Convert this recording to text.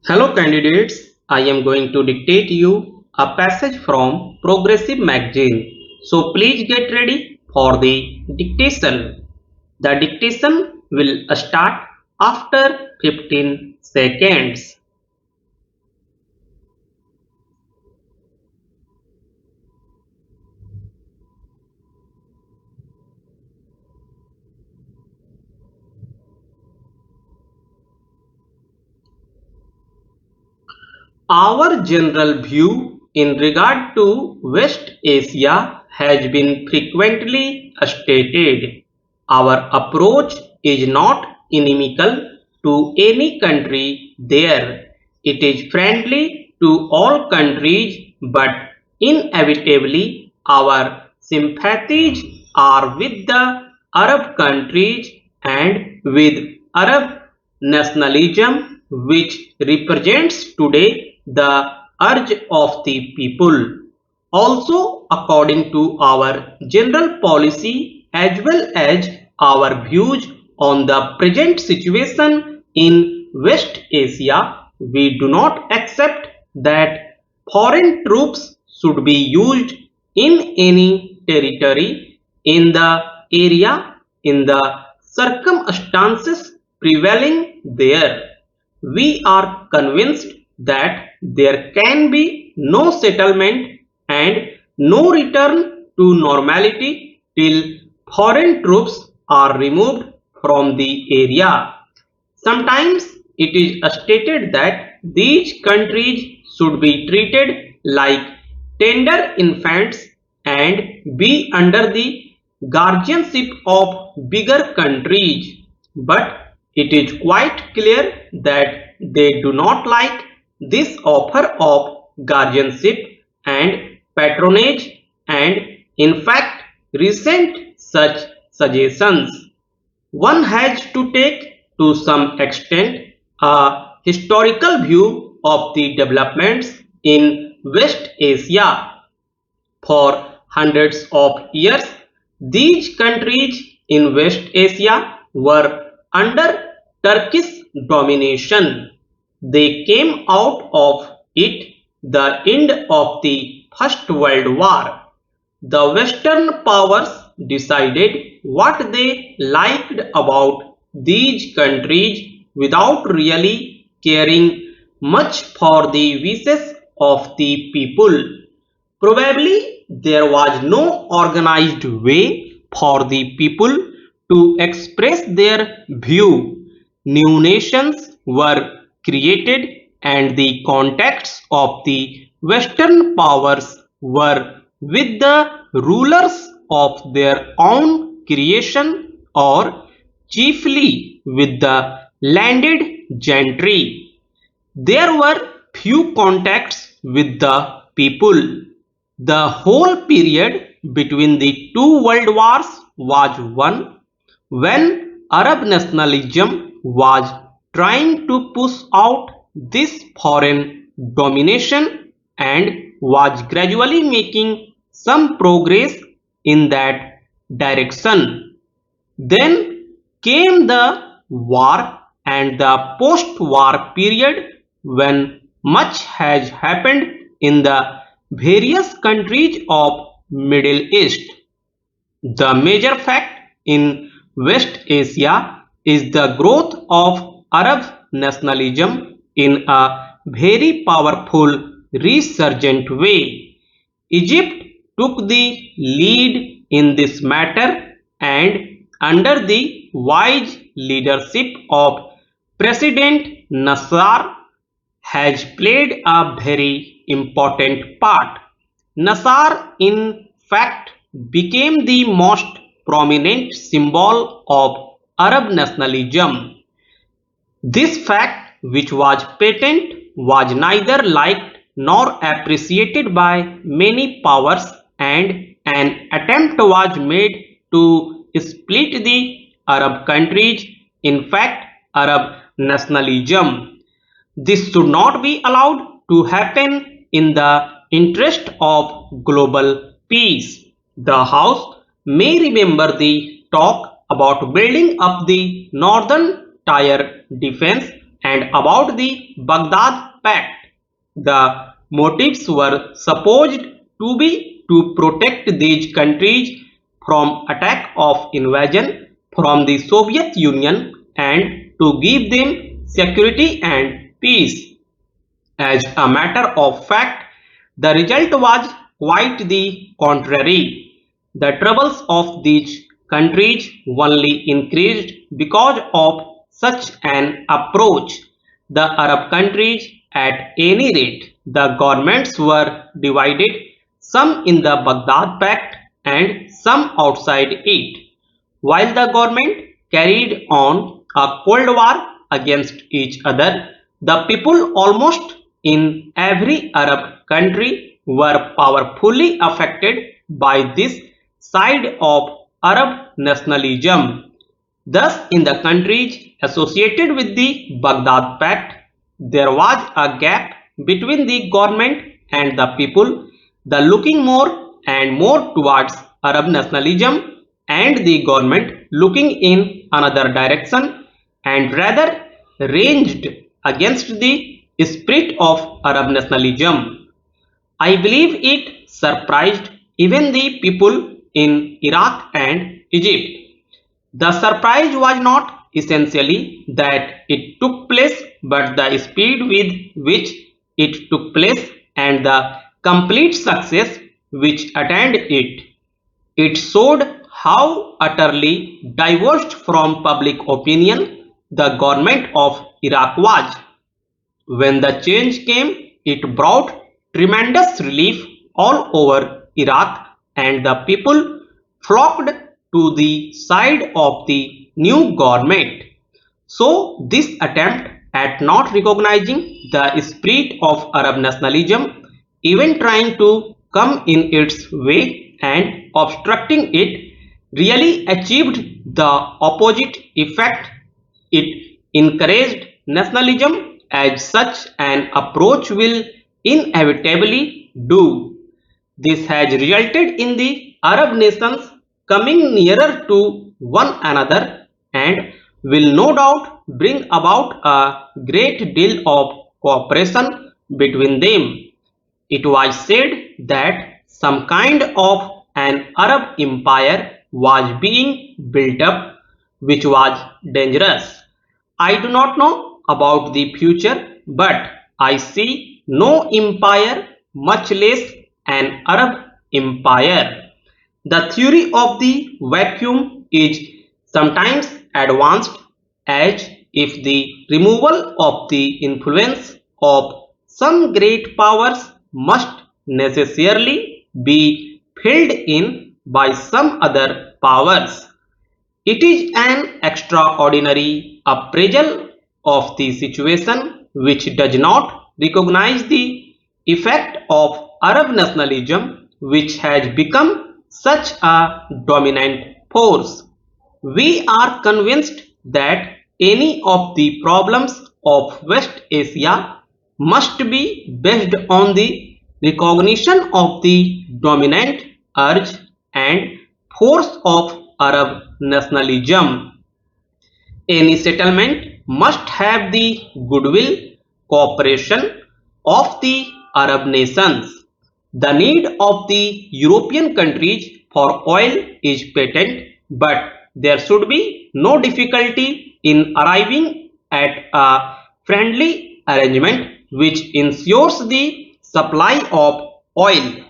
Hello candidates, I am going to dictate you a passage from Progressive magazine. So please get ready for the dictation. The dictation will start after 15 seconds. Our general view in regard to West Asia has been frequently stated. Our approach is not inimical to any country there. It is friendly to all countries, but inevitably our sympathies are with the Arab countries and with Arab nationalism, which represents today the urge of the people. Also, according to our general policy as well as our views on the present situation in West Asia, we do not accept that foreign troops should be used in any territory in the area in the circumstances prevailing there. We are convinced that there can be no settlement and no return to normality till foreign troops are removed from the area. Sometimes it is stated that these countries should be treated like tender infants and be under the guardianship of bigger countries, but it is quite clear that they do not like this offer of guardianship and patronage and in fact resent such suggestions. One has to take to some extent a historical view of the developments in West Asia. For hundreds of years, these countries in West Asia were under Turkish domination. They came out of it the end of the First World War. The Western powers decided what they liked about these countries without really caring much for the wishes of the people. Probably there was no organized way for the people to express their view. New nations were created and the contacts of the Western powers were with the rulers of their own creation or chiefly with the landed gentry. There were few contacts with the people. The whole period between the two world wars was one when Arab nationalism was trying to push out this foreign domination and was gradually making some progress in that direction. Then came the war and the post-war period when much has happened in the various countries of Middle East. The major fact in West Asia is the growth of Arab nationalism in a very powerful resurgent way. Egypt took the lead in this matter and under the wise leadership of President Nasser has played a very important part. Nasser in fact became the most prominent symbol of Arab nationalism. This fact, which was patent, was neither liked nor appreciated by many powers, and an attempt was made to split the Arab countries, in fact, Arab nationalism. This should not be allowed to happen in the interest of global peace. The House may remember the talk about building up the northern tier defense and about the Baghdad Pact. The motives were supposed to be to protect these countries from attack of invasion from the Soviet Union and to give them security and peace. As a matter of fact, the result was quite the contrary. The troubles of these countries only increased because of such an approach. The Arab countries, at any rate, the governments were divided, some in the Baghdad Pact and some outside it. While the government carried on a cold war against each other, the people almost in every Arab country were powerfully affected by this side of Arab nationalism. Thus, in the countries associated with the Baghdad Pact, there was a gap between the government and the people, the looking more and more towards Arab nationalism and the government looking in another direction and rather ranged against the spirit of Arab nationalism. I believe it surprised even the people in Iraq and Egypt. The surprise was not essentially that it took place, but the speed with which it took place and the complete success which attended it. It showed how utterly divorced from public opinion the government of Iraq was. When the change came, it brought tremendous relief all over Iraq, and the people flocked to the side of the new government. So, this attempt at not recognizing the spirit of Arab nationalism, even trying to come in its way and obstructing it, really achieved the opposite effect. It encouraged nationalism, as such an approach will inevitably do. This has resulted in the Arab nations coming nearer to one another and will no doubt bring about a great deal of cooperation between them. It was said that some kind of an Arab empire was being built up, which was dangerous. I do not know about the future, but I see no empire, much less an Arab empire. The theory of the vacuum is sometimes advanced as if the removal of the influence of some great powers must necessarily be filled in by some other powers. It is an extraordinary appraisal of the situation which does not recognize the effect of Arab nationalism, which has become such a dominant force. We are convinced that any of the problems of West Asia must be based on the recognition of the dominant urge and force of Arab nationalism. Any settlement must have the goodwill cooperation of the Arab nations. The need of the European countries for oil is patent, but there should be no difficulty in arriving at a friendly arrangement which ensures the supply of oil.